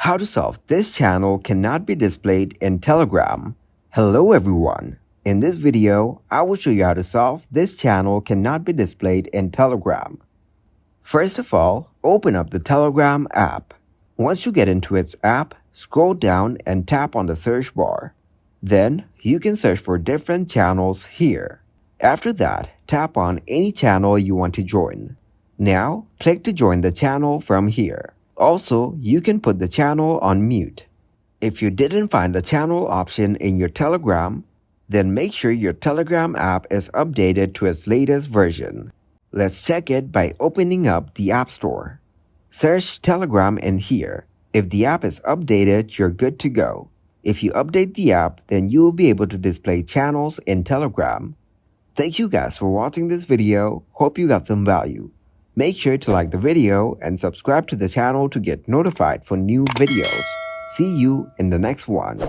How to solve this channel cannot be displayed in Telegram. Hello everyone. In this video, I will show you how to solve this channel cannot be displayed in Telegram. First of all, open up the Telegram app. Once you get into its app, scroll down and tap on the search bar. Then, you can search for different channels here. After that, tap on any channel you want to join. Now, click to join the channel from here. Also, you can put the channel on mute. If you didn't find the channel option in your Telegram, then make sure your Telegram app is updated to its latest version. Let's check it by opening up the App Store. Search Telegram in here. If the app is updated, you're good to go. If you update the app, then you will be able to display channels in Telegram. Thank you guys for watching this video. Hope you got some value. Make sure to like the video and subscribe to the channel to get notified for new videos. See you in the next one.